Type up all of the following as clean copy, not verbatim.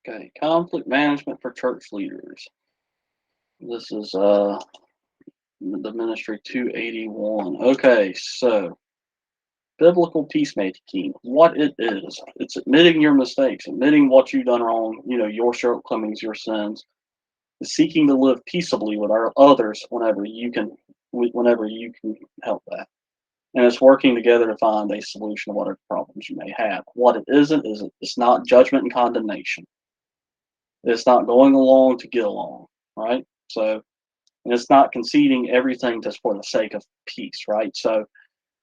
Okay, conflict management for church leaders. This is the ministry 281. Okay, so biblical peacemaking, what it is. It's admitting your mistakes, admitting what you've done wrong, your shortcomings, your sins, seeking to live peaceably with our others whenever you can help that. And it's working together to find a solution to whatever problems you may have. What it isn't is it's not judgment and condemnation. It's not going along to get along, right? So, and it's not conceding everything just for the sake of peace, right? So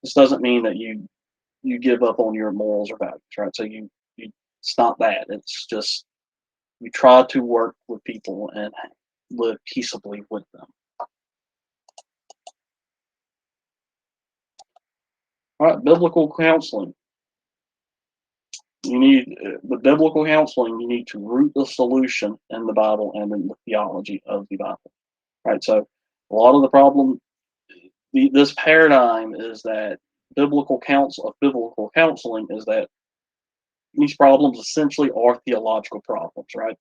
this doesn't mean that you give up on your morals or values, right? So you it's not that. It's just you try to work with people and live peaceably with them. All right, biblical counseling. With biblical counseling, you need to root the solution in the Bible and in the theology of the Bible, right? So a lot of the problem, this paradigm is that biblical counseling is that these problems essentially are theological problems, right?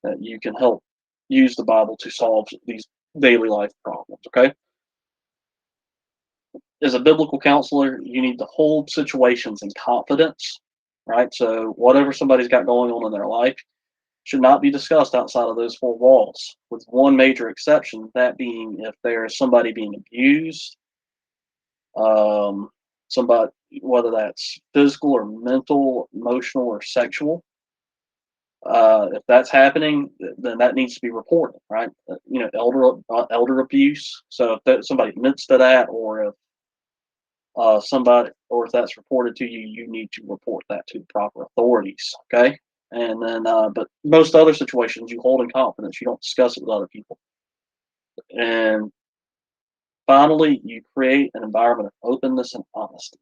That you can help use the Bible to solve these daily life problems. Okay, as a biblical counselor, you need to hold situations in confidence, right? So whatever somebody's got going on in their life should not be discussed outside of those four walls, with one major exception, that being if there is somebody being abused, um, somebody, whether that's physical or mental, emotional or sexual. If that's happening, then that needs to be reported, right? Elder abuse. So if somebody admits to that, or if if that's reported to you, you need to report that to the proper authorities. Okay, and then, but most other situations, you hold in confidence. You don't discuss it with other people. And finally, you create an environment of openness and honesty.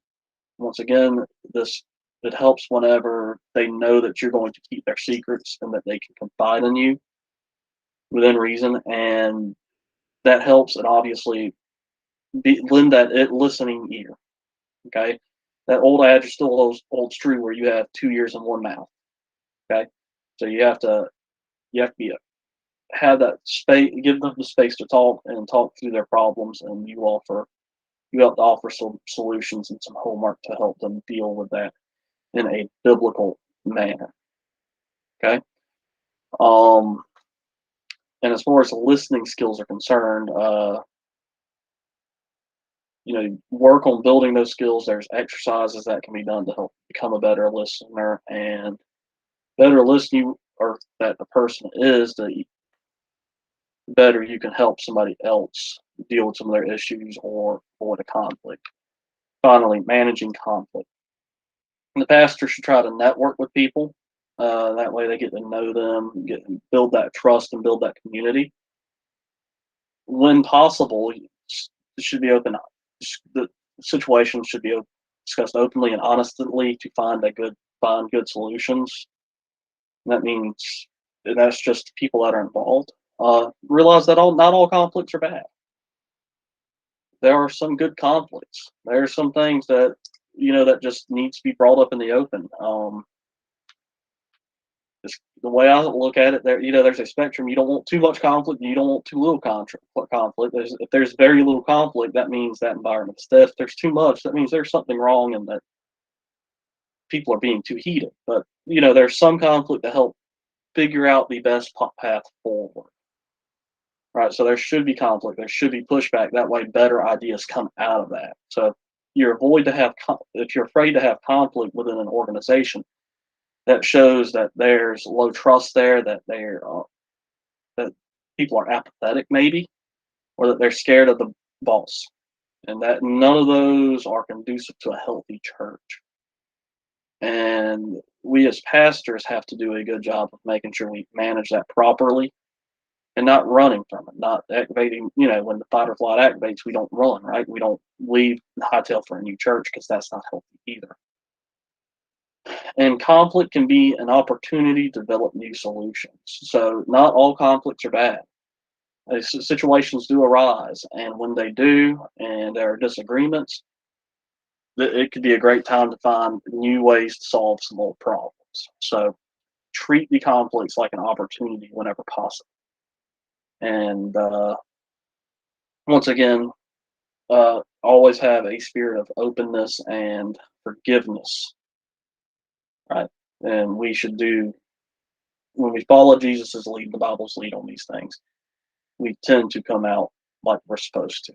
Once again, this it helps whenever they know that you're going to keep their secrets and that they can confide in you within reason, and that helps. And obviously, lend that listening ear. Okay, that old adage still holds true where you have two ears and one mouth. Okay, so you have to have that space, give them the space to talk and talk through their problems, and you help to offer some solutions and some homework to help them deal with that in a biblical manner. Okay. Um, and as far as the listening skills are concerned, work on building those skills. There's exercises that can be done to help become a better listener, and better listening or that the person is, the better you can help somebody else deal with some of their issues or avoid a conflict. Finally, managing conflict. And the pastor should try to network with people. That way, they get to know them, build that trust, and build that community. When possible, it should be open. The situation should be discussed openly and honestly to find good solutions. And that means that's just people that are involved. Realize that not all conflicts are bad. There are some good conflicts. There are some things that that just needs to be brought up in the open. Just the way I look at it, there's a spectrum. You don't want too much conflict, and you don't want too little conflict. If there's very little conflict, that means that environment is dead. If there's too much, that means there's something wrong and that people are being too heated. But there's some conflict to help figure out the best path forward. Right, so there should be conflict. There should be pushback. That way, better ideas come out of that. So if you're afraid to have conflict within an organization, that shows that there's low trust there, that people are apathetic maybe, or that they're scared of the boss, and that none of those are conducive to a healthy church. And we as pastors have to do a good job of making sure we manage that properly and not running from it, not activating. When the fight or flight activates, we don't run, right? We don't leave and hightail for a new church because that's not healthy either. And conflict can be an opportunity to develop new solutions. So not all conflicts are bad. Situations do arise, and when they do, and there are disagreements, it could be a great time to find new ways to solve some old problems. So treat the conflicts like an opportunity whenever possible. And once again, always have a spirit of openness and forgiveness, right? And we should do, when we follow Jesus's lead, the Bible's lead on these things, we tend to come out like we're supposed to.